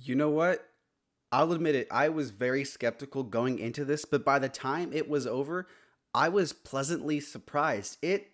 You know what? I'll admit it, I was very skeptical going into this, but by the time it was over, I was pleasantly surprised. It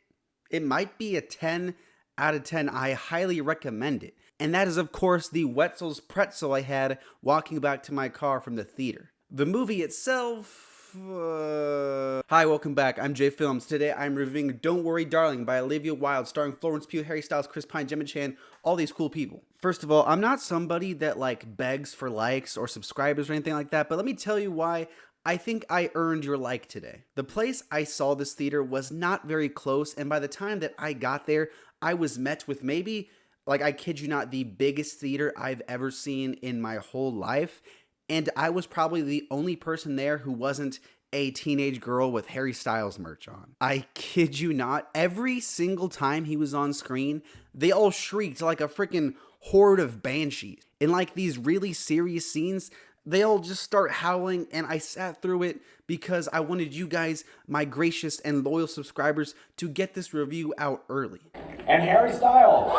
might be a 10 out of 10. I highly recommend it. And that is of course the Wetzel's pretzel I had walking back to my car from the theater. The movie itself Hi, welcome back. I'm Jay Films. Today I'm reviewing Don't Worry Darling by Olivia Wilde, starring Florence Pugh, Harry Styles, Chris Pine, Gemma Chan, all these cool people. First of all, I'm not somebody that begs for likes or subscribers or anything like that, but let me tell you why I think I earned your like today. The place I saw this theater was not very close, and by the time that I got there, I was met with maybe, I kid you not, the biggest theater I've ever seen in my whole life. And I was probably the only person there who wasn't a teenage girl with Harry Styles merch on. I kid you not, every single time he was on screen, they all shrieked like a freaking horde of banshees. In these really serious scenes, they all just start howling, and I sat through it because I wanted you guys, my gracious and loyal subscribers, to get this review out early. And Harry Styles.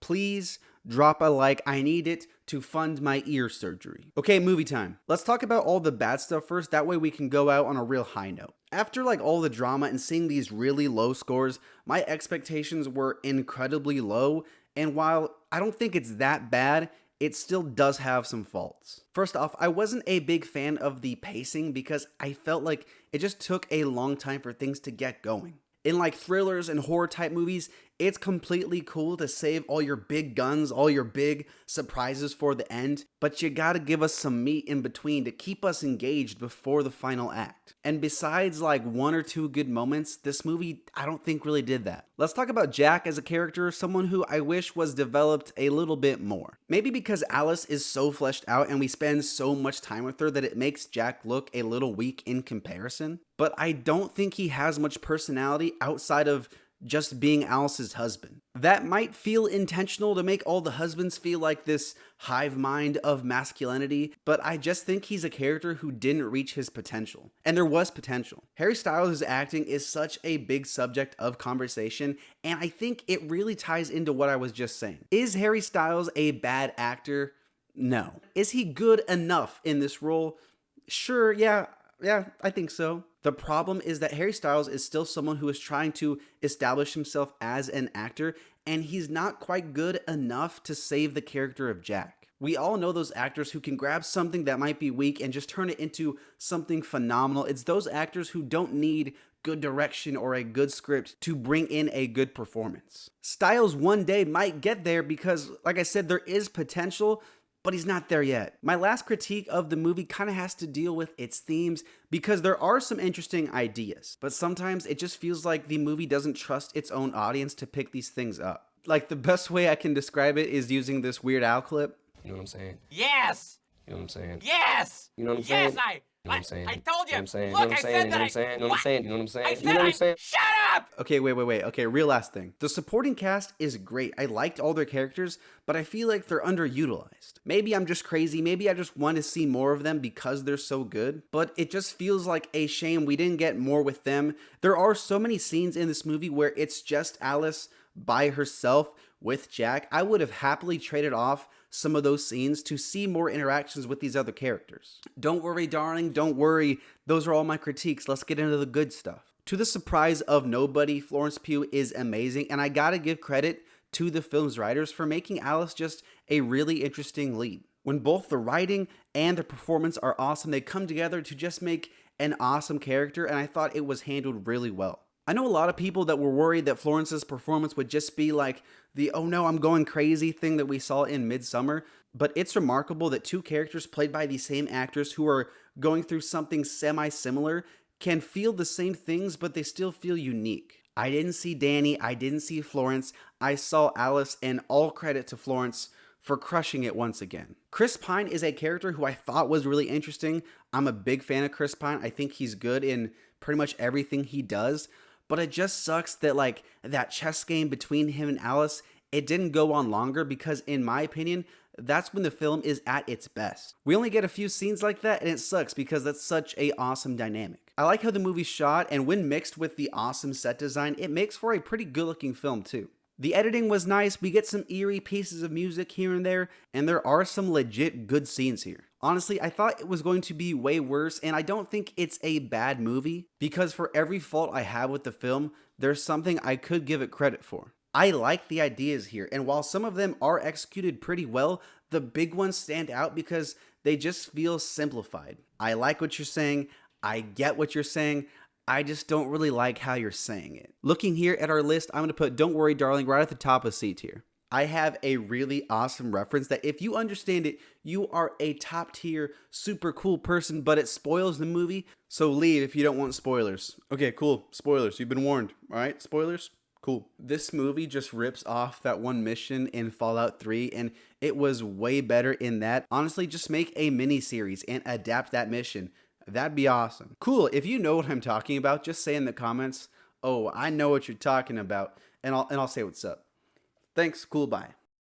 Please drop a like. I need it to fund my ear surgery. Okay, movie time. Let's talk about all the bad stuff first. That way we can go out on a real high note. After all the drama and seeing these really low scores, my expectations were incredibly low. And while I don't think it's that bad, it still does have some faults. First off, I wasn't a big fan of the pacing because I felt like it just took a long time for things to get going. In thrillers and horror type movies, it's completely cool to save all your big guns, all your big surprises for the end, but you gotta give us some meat in between to keep us engaged before the final act. And besides one or two good moments, this movie I don't think really did that. Let's talk about Jack as a character, someone who I wish was developed a little bit more. Maybe because Alice is so fleshed out and we spend so much time with her that it makes Jack look a little weak in comparison. But I don't think he has much personality outside of just being Alice's husband. That might feel intentional to make all the husbands feel like this hive mind of masculinity, but I just think he's a character who didn't reach his potential. And there was potential. Harry Styles' acting is such a big subject of conversation, and I think it really ties into what I was just saying. Is Harry Styles a bad actor? No. Is he good enough in this role? Sure, yeah, I think so. The problem is that Harry Styles is still someone who is trying to establish himself as an actor, and he's not quite good enough to save the character of Jack. We all know those actors who can grab something that might be weak and just turn it into something phenomenal. It's those actors who don't need good direction or a good script to bring in a good performance. Styles one day might get there because, like I said, there is potential, but he's not there yet. My last critique of the movie kind of has to deal with its themes because there are some interesting ideas, but sometimes it just feels like the movie doesn't trust its own audience to pick these things up. The best way I can describe it is using this Weird Al clip. You know what I'm saying? Yes! You know what I'm saying? Yes! You know what I'm saying? Yes, I... You know what I'm saying? I told you! You know what I'm saying? Look, You know what I I'm said that saying? You know what I'm saying? You know what I'm saying? I You said know what I'm I... saying? Shut up! Okay, wait. Okay, real last thing. The supporting cast is great. I liked all their characters, but I feel like they're underutilized. Maybe I'm just crazy. Maybe I just want to see more of them because they're so good, but it just feels like a shame we didn't get more with them. There are so many scenes in this movie where it's just Alice by herself with Jack. I would have happily traded off some of those scenes to see more interactions with these other characters. Don't worry, darling, don't worry. Those are all my critiques. Let's get into the good stuff. To the surprise of nobody, Florence Pugh is amazing, and I gotta give credit to the film's writers for making Alice just a really interesting lead. When both the writing and the performance are awesome, they come together to just make an awesome character, and I thought it was handled really well. I know a lot of people that were worried that Florence's performance would just be like the "oh no, I'm going crazy" thing that we saw in Midsommar, but it's remarkable that two characters played by the same actors who are going through something semi-similar can feel the same things, but they still feel unique. I didn't see Danny, I didn't see Florence, I saw Alice, and all credit to Florence for crushing it once again. Chris Pine is a character who I thought was really interesting. I'm a big fan of Chris Pine. I think he's good in pretty much everything he does. But it just sucks that that chess game between him and Alice, it didn't go on longer because in my opinion, that's when the film is at its best. We only get a few scenes like that and it sucks because that's such a awesome dynamic. I like how the movie's shot, and when mixed with the awesome set design, it makes for a pretty good looking film too. The editing was nice, we get some eerie pieces of music here and there, and there are some legit good scenes here. Honestly, I thought it was going to be way worse, and I don't think it's a bad movie, because for every fault I have with the film, there's something I could give it credit for. I like the ideas here, and while some of them are executed pretty well, the big ones stand out because they just feel simplified. I like what you're saying, I get what you're saying, I just don't really like how you're saying it. Looking here at our list, I'm going to put Don't Worry Darling right at the top of C tier. I have a really awesome reference that if you understand it, you are a top tier, super cool person, but it spoils the movie, so leave if you don't want spoilers. Okay, cool. Spoilers. You've been warned. All right, spoilers? Cool. This movie just rips off that one mission in Fallout 3, and it was way better in that. Honestly, just make a mini series and adapt that mission. That'd be awesome. Cool. If you know what I'm talking about, just say in the comments, oh, I know what you're talking about, and I'll say what's up. Thanks. Cool. Bye.